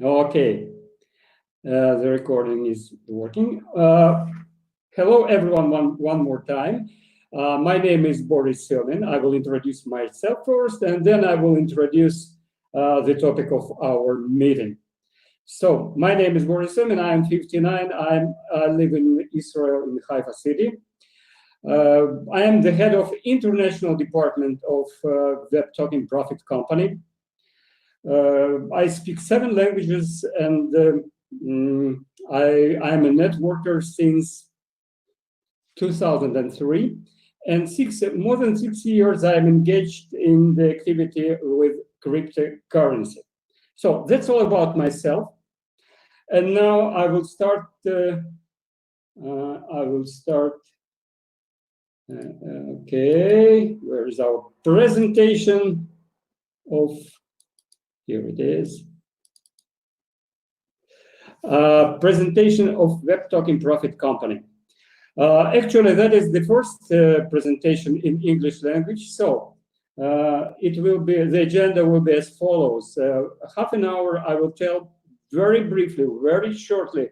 Okay, the recording is working. Hello, everyone, one more time. My name is Boris Siomin. I will introduce myself first, and then I will introduce the topic of our meeting. So, my name is Boris Siomin. I am 59. I live in Israel, in Haifa city. I am the head of international department of Web Talking Profit Company. I speak 7 languages, and I am a networker since 2003, and more than 6 years I am engaged in the activity with cryptocurrency. So that's all about myself. And now I will start. Okay, where is our presentation of? Here it is. Presentation of Web Talking Profit Company. Actually, that is the first presentation in English language. So it will be, the agenda will be as follows. Half an hour, I will tell very briefly, very shortly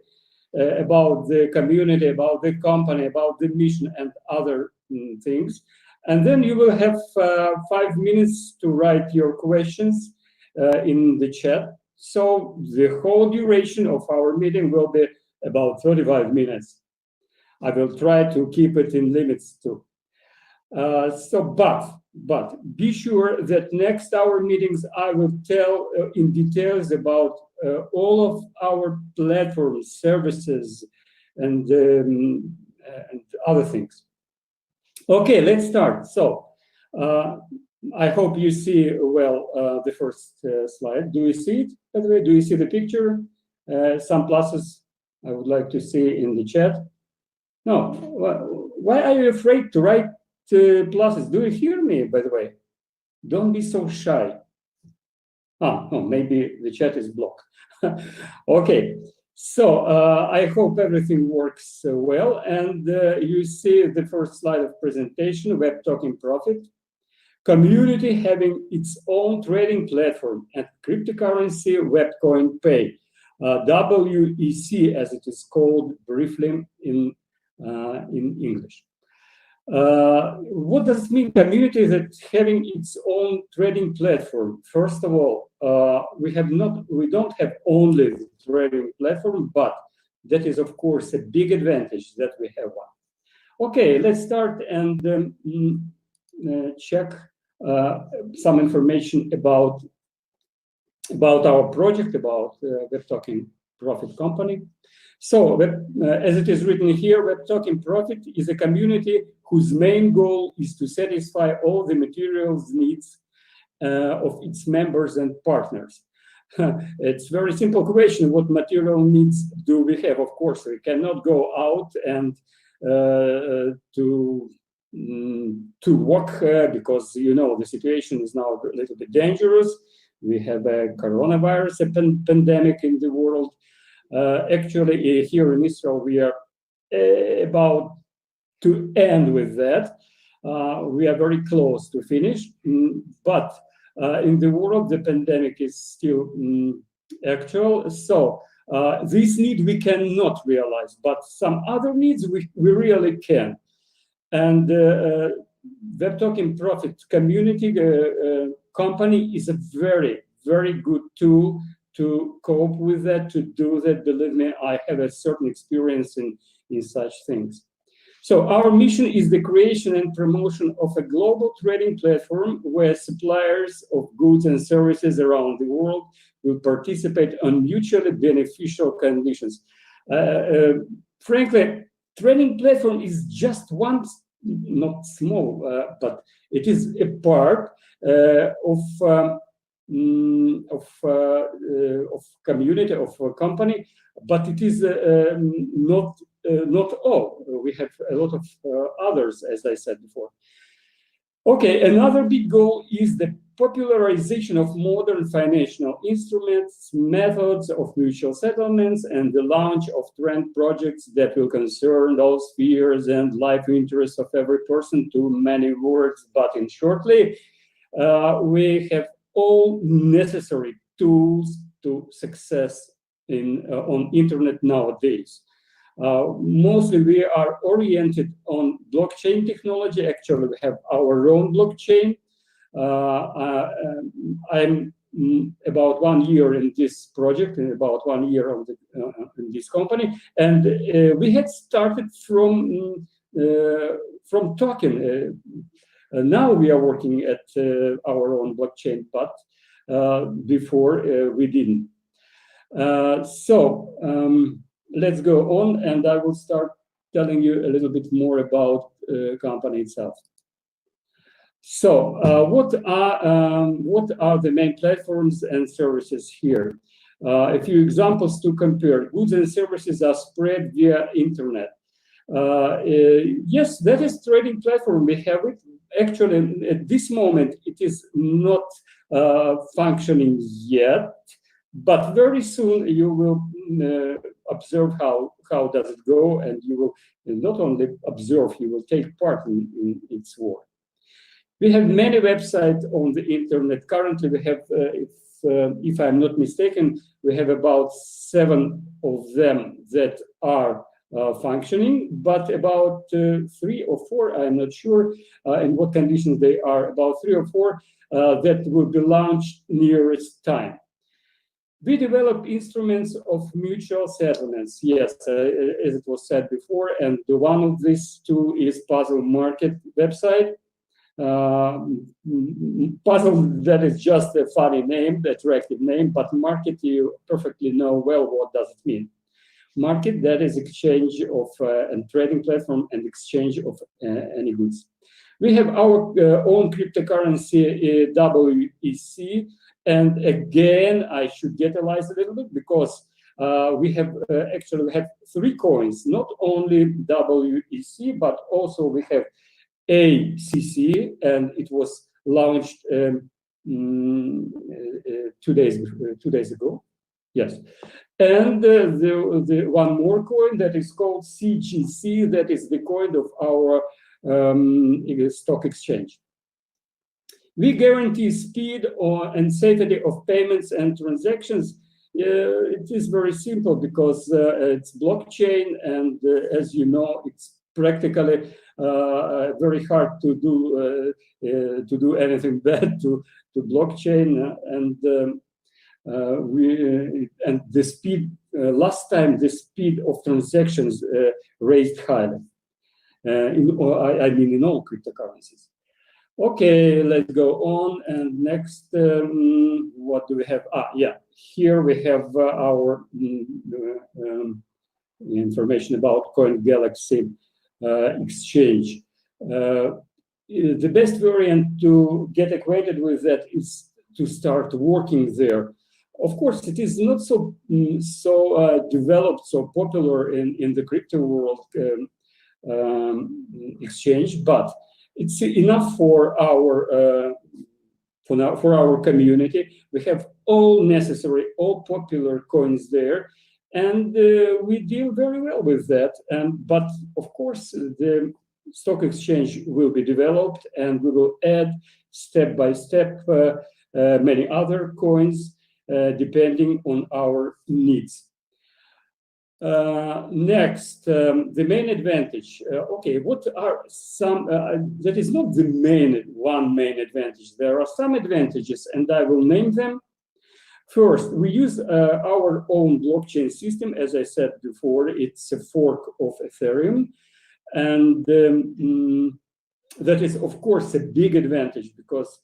about the community, about the company, about the mission and other things. And then you will have 5 minutes to write your questions in the chat. So the whole duration of our meeting will be about 35 minutes. I will try to keep it in limits too. But be sure that next our meetings I will tell in details about all of our platforms, services, and other things. Okay, let's start. So I hope you see well the first slide. Do you see it, by the way? Do you see the picture? Some pluses I would like to see in the chat. No, why are you afraid to write pluses? Do you hear me, by the way? Don't be so shy. Oh, maybe the chat is blocked. Okay, so I hope everything works well. And you see the first slide of presentation, Web Talking Profit. Community having its own trading platform and cryptocurrency WebCoin Pay, WEC as it is called briefly in English. What does it mean, community that having its own trading platform? First of all, we don't have only the trading platform, but that is of course a big advantage that we have one. Okay, let's start and check some information about our project, about Web Talking Profit Company. So, as it is written here, Web Talking Profit is a community whose main goal is to satisfy all the materials needs of its members and partners. It's a very simple question. What material needs do we have? Of course, we cannot go out and to walk because, you know, the situation is now a little bit dangerous. We have a coronavirus pandemic in the world. Actually, here in Israel, we are about to end with that. We are very close to finish, but in the world, the pandemic is still actual. So this need we cannot realize, but some other needs we really can. And Web Talking Profit Community Company is a very, very good tool to cope with that, to do that. Believe me, I have a certain experience in such things. So our mission is the creation and promotion of a global trading platform where suppliers of goods and services around the world will participate on mutually beneficial conditions. Frankly, trading platform is just one, not small, but it is a part of community, of a company, but it is not all. We have a lot of others, as I said before. Okay, another big goal is the popularization of modern financial instruments, methods of mutual settlements, and the launch of trend projects that will concern those spheres and life interests of every person. Too many words, but in shortly, we have all necessary tools to success on internet nowadays. Mostly we are oriented on blockchain technology. Actually, we have our own blockchain. I'm about 1 year in this project, and about 1 year on in this company, and we had started from talking. Now we are working at our own blockchain, but before we didn't. Let's go on, and I will start telling you a little bit more about company itself. So, what are the main platforms and services here? A few examples to compare. Goods and services are spread via internet. Yes, that is trading platform. We have it. Actually, at this moment, it is not functioning yet, but very soon you will observe how does it go, and you will not only observe, you will take part in its work. We have many websites on the internet. Currently, we have, if I'm not mistaken, we have about 7 of them that are functioning, but about 3 or 4, I'm not sure in what conditions they are, about 3 or 4 that will be launched nearest time. We develop instruments of mutual settlements, yes, as it was said before, and one of these 2 is Puzzle Market website. Puzzle, that is just a funny name, attractive name, but market, you perfectly know well what does it mean. Market, that is exchange of and trading platform and exchange of any goods. We have our own cryptocurrency, WEC, and again, I should detailize a little bit because we have actually we have 3 coins, not only WEC, but also we have ACC, and it was launched 2 days ago. Yes, and the one more coin that is called CGC, that is the coin of our stock exchange. We guarantee speed and safety of payments and transactions. It is very simple because it's blockchain, and as you know, it's practically very hard to do anything bad to blockchain, and the speed. Last time the speed of transactions raised highly. I mean in all cryptocurrencies. Okay, let's go on. And next, what do we have? Yeah, here we have our information about Coin Galaxy exchange. The best variant to get acquainted with that is to start working there. Of course, it is not so developed, so popular in the crypto world exchange, but it's enough for our community. We have all necessary, all popular coins there, and we deal very well with that. But of course, the stock exchange will be developed, and we will add step by step many other coins depending on our needs. Next, the main advantage. Okay, what are some? That is not the main advantage. There are some advantages, and I will name them. First, we use our own blockchain system. As I said before, it's a fork of Ethereum, and that is, of course, a big advantage because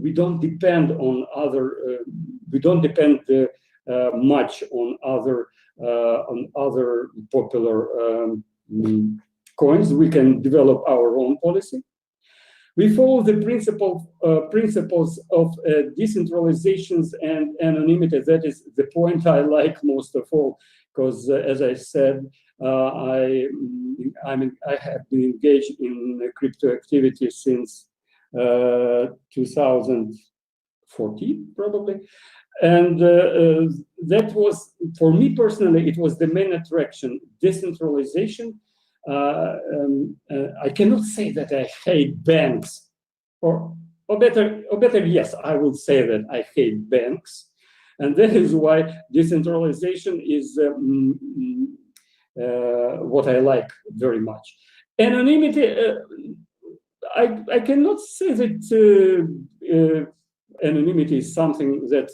we don't depend on other. We don't depend much on other popular coins. We can develop our own policy. We follow the principles of decentralizations and anonymity. That is the point I like most of all, because as I said, I have been engaged in crypto activity since 2014, probably. And that was, for me personally, it was the main attraction, decentralization. I cannot say that I hate banks, or or better, yes, I would say that I hate banks, and that is why decentralization is what I like very much. Anonymity, I cannot say that anonymity is something that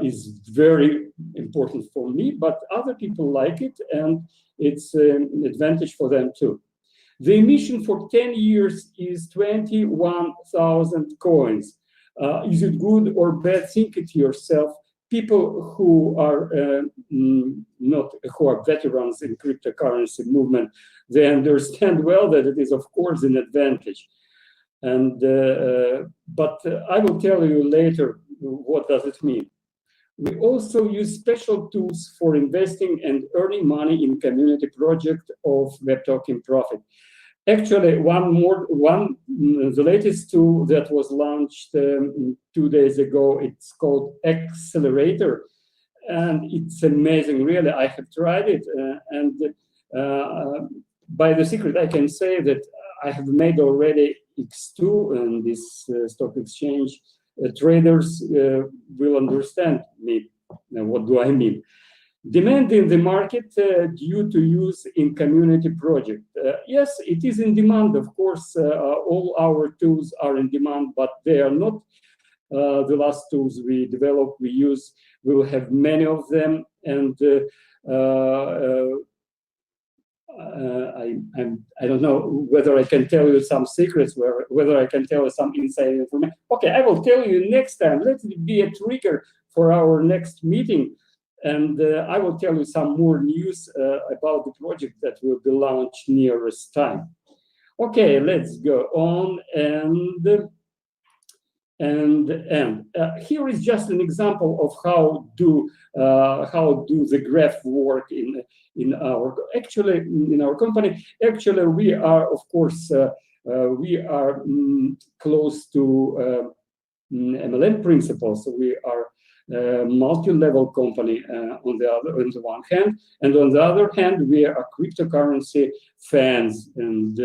is very important for me, but other people like it, and it's an advantage for them too. The emission for 10 years is 21,000 coins. Is it good or bad? Think it yourself. People who are who are veterans in cryptocurrency movement, they understand well that it is, of course, an advantage. And but I will tell you later what does it mean. We also use special tools for investing and earning money in community project of Web Talking Profit. Actually, the latest tool that was launched 2 days ago, it's called Accelerator, and it's amazing, really. I have tried it, and by the secret, I can say that I have made already X2 and this stock exchange. Traders will understand me. Now, what do I mean? Demand in the market due to use in community project. Yes, it is in demand, of course. All our tools are in demand, but they are not the last tools we develop, we use. We will have many of them, and I don't know whether I can tell you some secrets, whether I can tell you some inside information. Okay, I will tell you next time. Let it be a trigger for our next meeting. And I will tell you some more news about the project that will be launched nearest time. Okay, let's go on and here is just an example of how do the graph work in our company. Actually, we are, of course, we are close to MLM principles. So we are multi-level company on the one hand, and on the other hand, we are cryptocurrency fans, and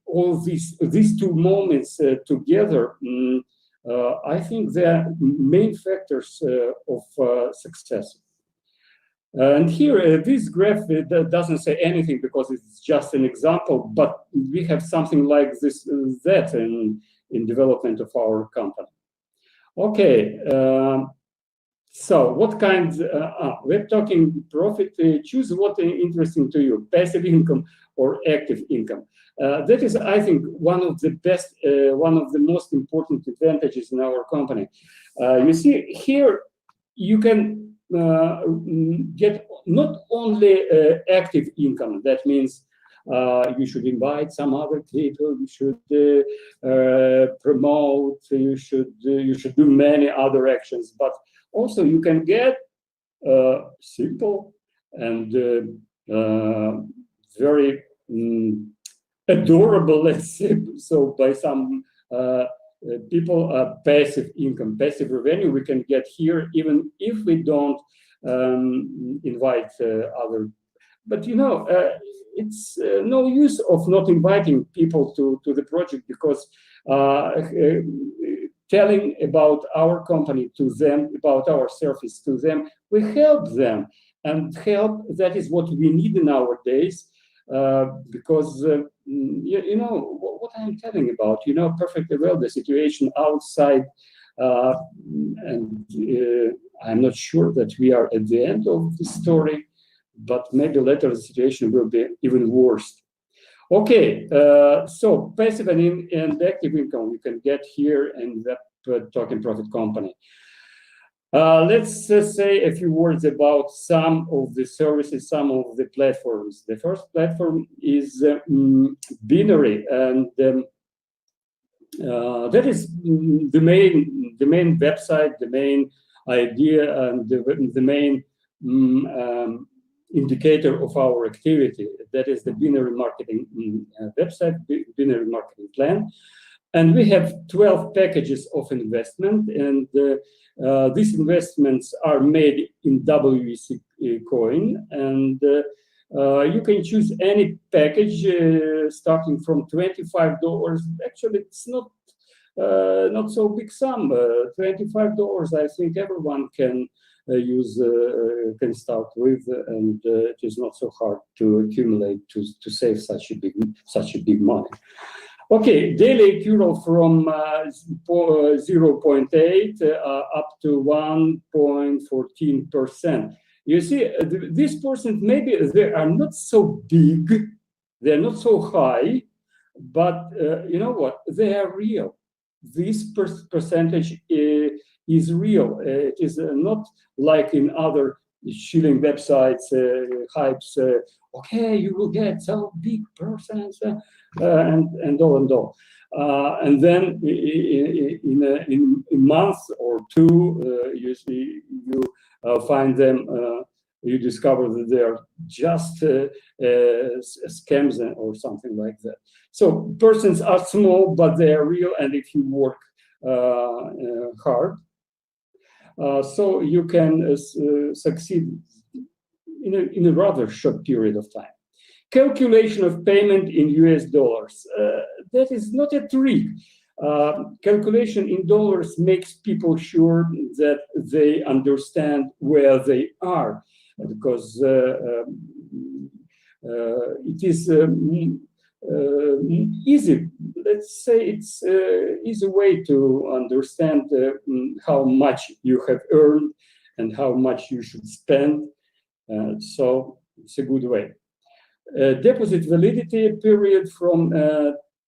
all these two moments together, I think they are main factors of success. And here, this graph doesn't say anything because it's just an example, but we have something like that in development of our company. Okay, so what kinds, Web Talking Profit, choose what is interesting to you, passive income or active income. That is, I think, one of the best, one of the most important advantages in our company. You see, here you can get not only active income, that means you should invite some other people, you should promote, you should do many other actions, but also you can get simple and very adorable, let's say, so by some people, passive income, passive revenue we can get here even if we don't invite other. But you know, it's no use of not inviting people to the project, because telling about our company to them, about our service to them, we help them, and help, that is what we need nowadays, because you know what I'm telling about, you know perfectly well the situation outside, and I'm not sure that we are at the end of the story, but maybe later the situation will be even worse. Okay, so passive and active income we can get here in the Talking Profit company. Let's say a few words about some of the services, some of the platforms. The first platform is Binary, and that is the main website, the main idea, and the main indicator of our activity. That is the Binary marketing website, Binary marketing plan. And we have 12 packages of investment, and these investments are made in WEC coin, and You can choose any package starting from $25. Actually, it's not so big sum. $25, I think everyone can can start with, and it is not so hard to accumulate to save such a big money. Okay, daily accrual from 0.8 up to 1.14%. You see, this percent, maybe they are not so big, they're not so high, but you know what? They are real. This percentage is real. It is not like in other shilling websites, hypes. Okay, you will get so big percent, and all. And then in a month or two, you find them. You discover that they are just scams or something like that. So persons are small, but they are real, and if you work hard, so you can succeed in a rather short period of time. Calculation of payment in US dollars. That is not a trick. Calculation in dollars makes people sure that they understand where they are, because it is easy. Let's say it's easy way to understand how much you have earned and how much you should spend. So it's a good way. Deposit validity period from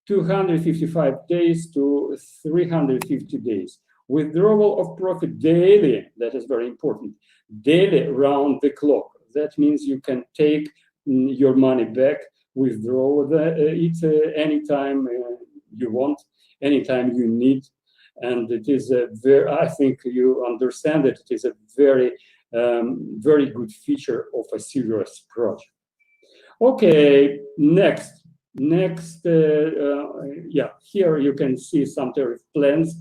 255 days to 350 days. Withdrawal of profit daily, that is very important, daily round the clock. That means you can take your money back, withdraw it anytime you want, anytime you need. And it is a very, I think you understand that it is a very, very good feature of a serious project. Okay, next, yeah, here you can see some tariff plans.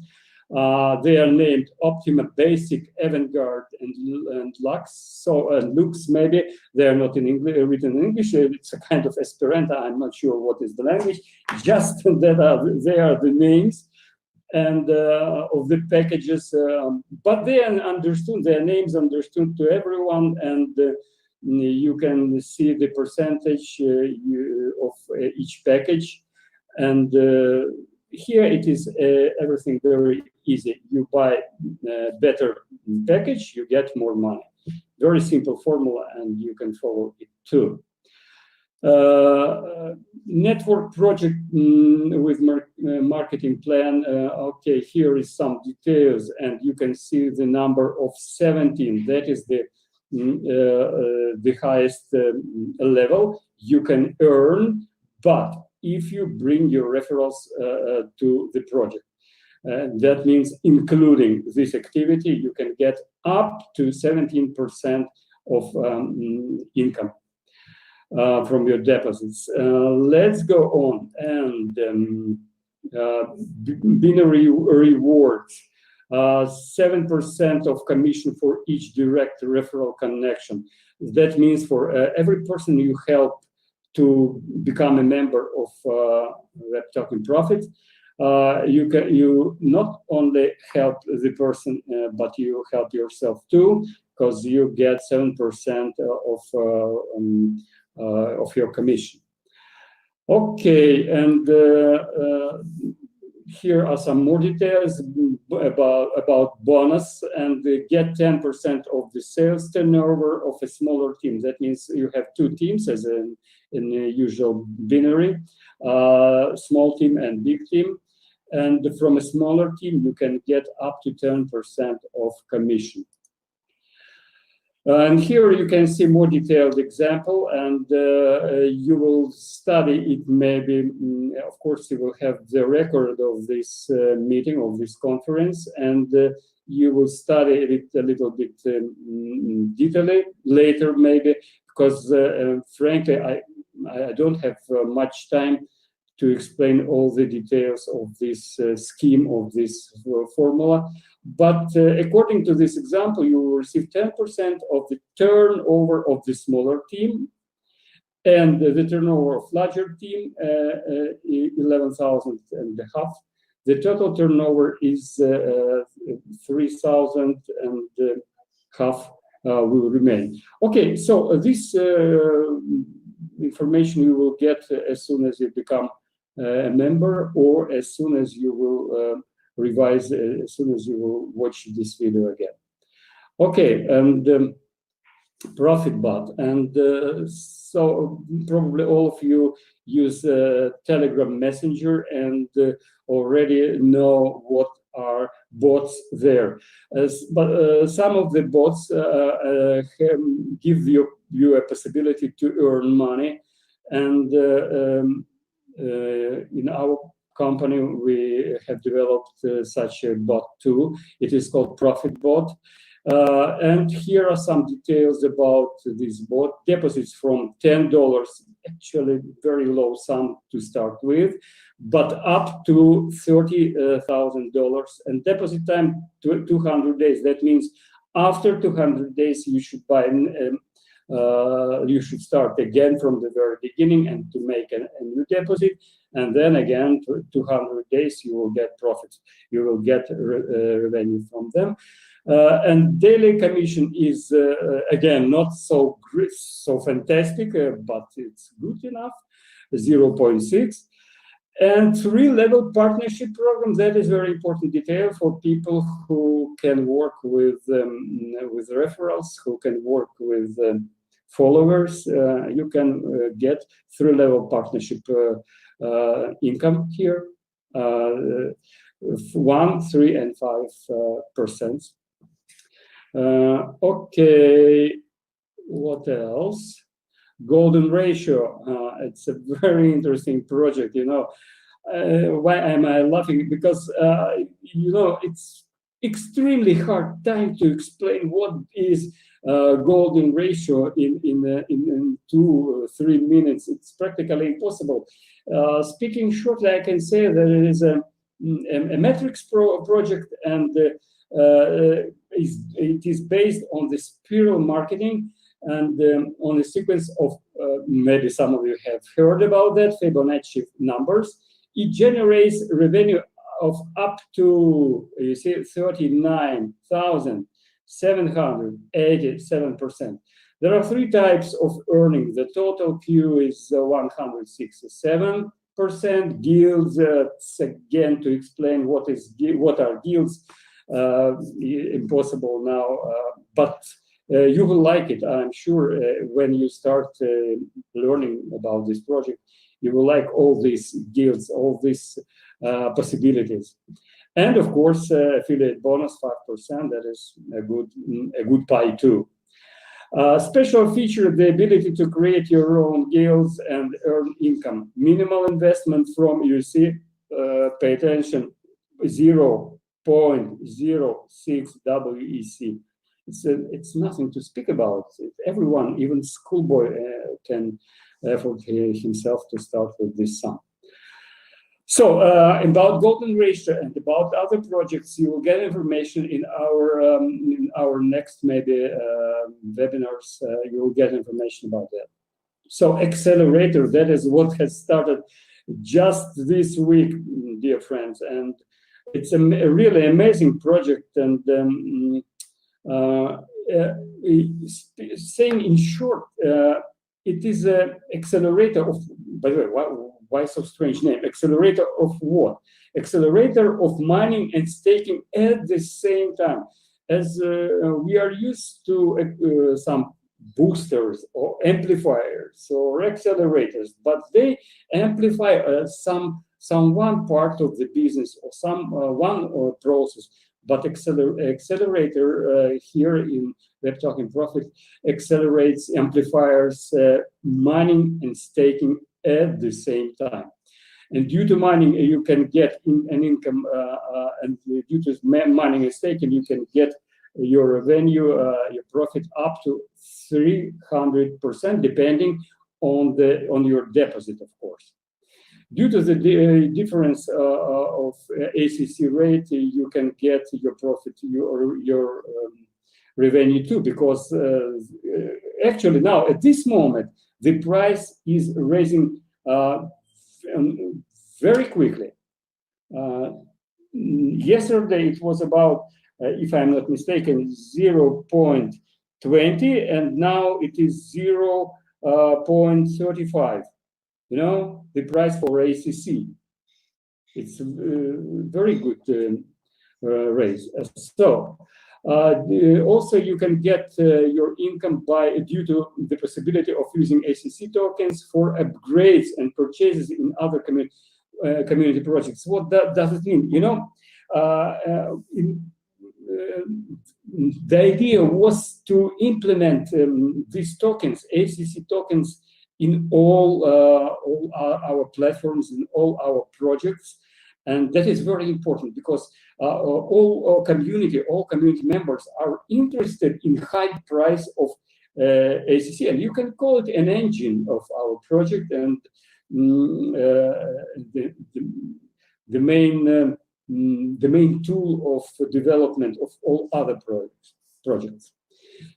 They are named Optima, Basic, Avantgarde, and Lux. So Lux, maybe they are not in English, written in English. It's a kind of Esperanto. I'm not sure what is the language. Just that they are the names and of the packages, but they are understood. Their names understood to everyone, and you can see the percentage of each package, and here it is everything very easy. You buy a better package, you get more money. Very simple formula, and you can follow it too. Network project with marketing plan. Okay, here is some details, and you can see the number of 17. That is the highest level you can earn, but if you bring your referrals to the project, that means including this activity, you can get up to 17% of income from your deposits. Let's go on, and binary rewards. 7% of commission for each direct referral connection. That means for every person you help to become a member of Web Talking Profit, you not only help the person, but you help yourself too, because you get 7% of your commission. Okay, and here are some more details about bonus, and they get 10% of the sales turnover of a smaller team. That means you have two teams as in a usual binary, small team and big team. And from a smaller team, you can get up to 10% of commission. And here you can see more detailed example, and you will study it maybe. Of course, you will have the record of this meeting, of this conference, and you will study it a little bit detailedly later maybe, because frankly, I don't have much time to explain all the details of this scheme, of this formula. But according to this example, you will receive 10% of the turnover of the smaller team, And the turnover of larger team, 11,000 and a half. The total turnover is 3,000 and half will remain. Okay, so this information you will get as soon as you become a member, or as soon as you will revise, as soon as you will watch this video again. Okay, and profit bot, and so probably all of you use Telegram Messenger and already know what are bots there. But some of the bots give you a possibility to earn money, and in our company we have developed such a bot too. It is called Profit Bot. And here are some details about this bot. Deposits from $10, actually very low sum to start with, but up to $30,000, and deposit time 200 days. That means after 200 days you should buy, you should start again from the very beginning and to make a new deposit, and then again 200 days you will get profits. You will get revenue from them. And daily commission is again not so fantastic, but it's good enough, 0.6. And 3-level partnership program, that is very important detail for people who can work with referrals, who can work with followers. You can get 3-level partnership income here, 1%, 3%, and 5%. Okay, what else? Golden ratio. It's a very interesting project. You know, why am I laughing? Because you know, it's extremely hard time to explain what is golden ratio in 2 or 3 minutes. It's practically impossible. Speaking shortly, I can say that it is a metrics project, and it is based on the spiral marketing and on a sequence of, maybe some of you have heard about that, Fibonacci numbers. It generates revenue of up to, you see, 39,787%. There are 3 types of earnings. The total Q is 167%. Guilds, again, to explain what are guilds, impossible now, but you will like it, I'm sure. When you start learning about this project, you will like all these guilds, all these possibilities. And of course, affiliate bonus 5%. That is a good pie too. Special feature: the ability to create your own guilds and earn income. Minimal investment from, you see, pay attention, 0.06 WEC. It's nothing to speak about. Everyone, even schoolboy, can afford himself to start with this sum. So about golden ratio and about other projects, you will get information in our next maybe webinars. You will get information about that. So accelerator, that is what has started just this week, dear friends, and it's a really amazing project. And saying in short, it is an accelerator of, by the way, why so strange name? Accelerator of what? Accelerator of mining and staking at the same time. As we are used to some boosters or amplifiers or accelerators, but they amplify one part of the business or one process. But accelerator here in Web Talking Profit accelerates amplifiers, mining and staking at the same time. And due to mining, you can get an income, and due to mining and staking, you can get your revenue, your profit up to 300%, depending on your deposit, of course. Due to the difference of ACC rate, you can get your profit, your revenue too, because actually now at this moment, the price is raising very quickly. Yesterday it was about, if I'm not mistaken, 0.20, and now it is 0.35. You know, the price for ACC. It's a very good raise. So also you can get your income due to the possibility of using ACC tokens for upgrades and purchases in other community projects. What does it mean? You know, the idea was to implement these tokens, ACC tokens, in all our platforms, in all our projects. And that is very important because all community members are interested in high price of ACC, and you can call it an engine of our project, and the main tool of development of all other projects.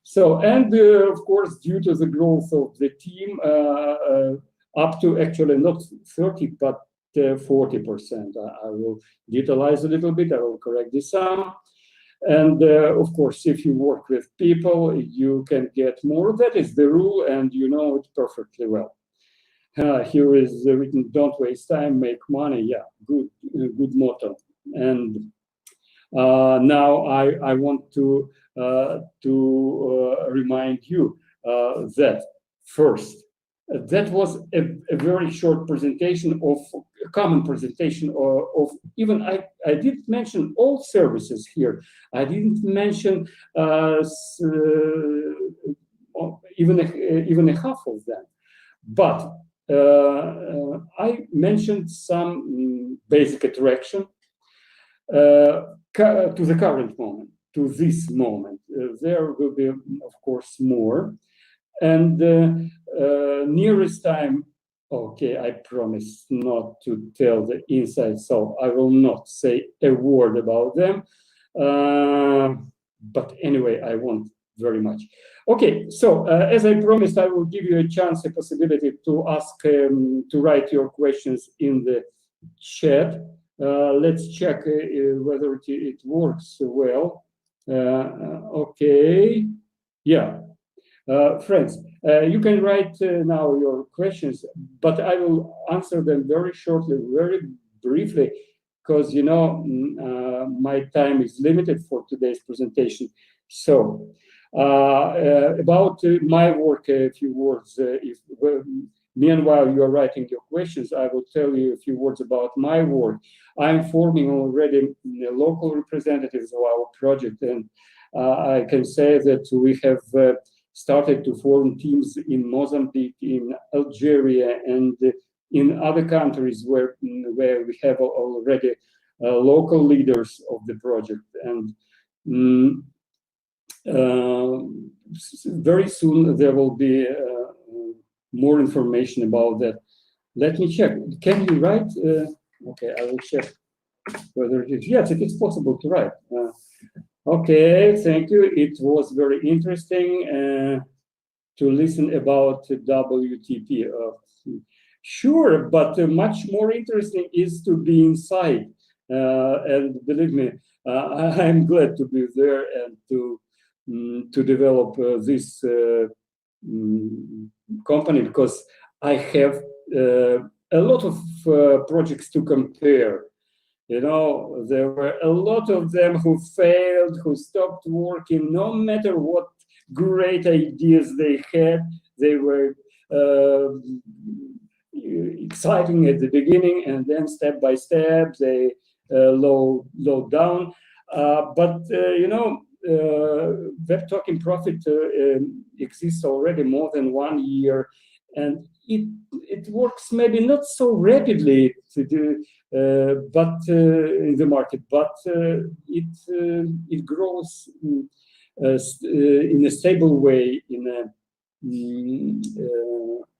So, and of course, due to the growth of the team, up to actually not 30 but 40%. I will utilize a little bit. I will correct this sum. And of course, if you work with people, you can get more. That is the rule, and you know it perfectly well. Here is written: "Don't waste time, make money." Yeah, good motto. And now I want to remind you that first, that was a very short presentation of a common presentation of even I didn't mention all services here. I didn't mention even a half of them, but I mentioned some basic attraction to the current moment, to this moment. There will be, of course, more. And nearest time, okay, I promise not to tell the inside, so I will not say a word about them. But anyway, I want very much. Okay, so as I promised, I will give you a chance, a possibility to ask, to write your questions in the chat. Let's check whether it works well. Okay, yeah. Friends, you can write now your questions, but I will answer them very shortly, very briefly, because you know my time is limited for today's presentation. So about my work, a few words. Meanwhile you are writing your questions, I will tell you a few words about my work. I'm forming already local representatives of our project, and I can say that we have started to form teams in Mozambique, in Algeria, and in other countries where we have already local leaders of the project. And very soon there will be more information about that. Let me check. Can you write? Okay, I will check whether it is. Yes, it is possible to write. Okay, thank you. It was very interesting to listen about WTP. Sure, but much more interesting is to be inside. And believe me, I'm glad to be there and to develop this company, because I have a lot of projects to compare. You know, there were a lot of them who failed, who stopped working, no matter what great ideas they had. They were exciting at the beginning, and then step by step they low down. But you know, Web Talking Profit exists already more than 1 year, and it works maybe not so rapidly to do, but in the market, but it grows in a stable way.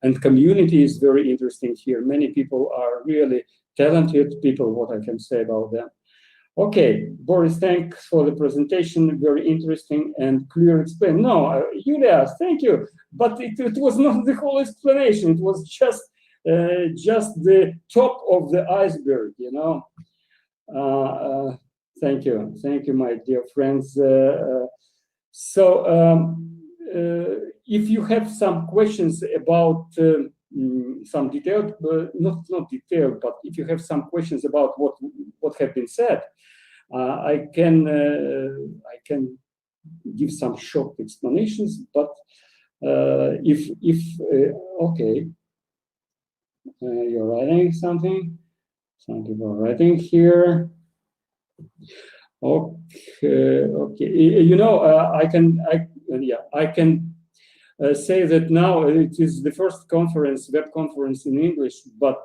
And community is very interesting here. Many people are really talented people. What I can say about them. Okay, Boris, thanks for the presentation. Very interesting and clear explain. No, Yulia, thank you. But it was not the whole explanation. It was just the top of the iceberg, you know. Thank you, my dear friends. If you have some questions about some detailed, not detailed, but if you have some questions about what have been said, I can give some short explanations. But okay, you're writing something. Some people are writing here. Okay. You know, I can say that now it is the first web conference in English, but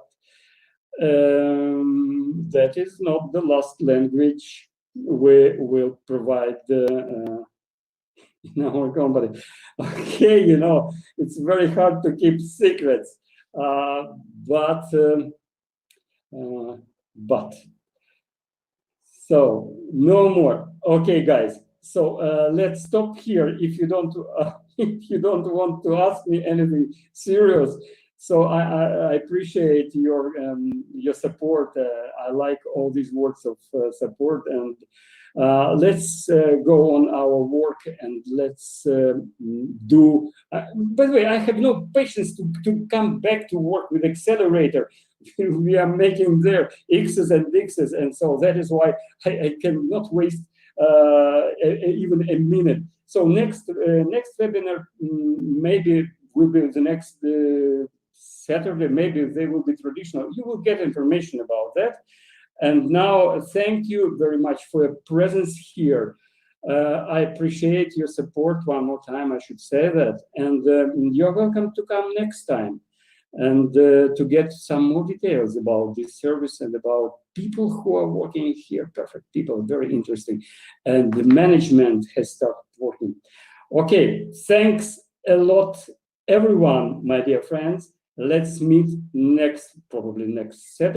that is not the last language we will provide in our company. Okay, you know, it's very hard to keep secrets, but so no more. Okay, guys. So let's stop here. If you don't want to ask me anything serious, so I appreciate your support. I like all these words of support, and let's go on our work, and let's do. By the way, I have no patience to come back to work with Accelerator. We are making there X's and X's, and so that is why I cannot waste even a minute. So next webinar maybe will be the next Saturday. Maybe they will be traditional. You will get information about that. And now, thank you very much for your presence here. I appreciate your support one more time. I should say that, and you're welcome to come next time. And to get some more details about this service and about people who are working here, perfect people, very interesting. And the management has started working. Okay, thanks a lot, everyone, my dear friends. Let's meet probably next Saturday.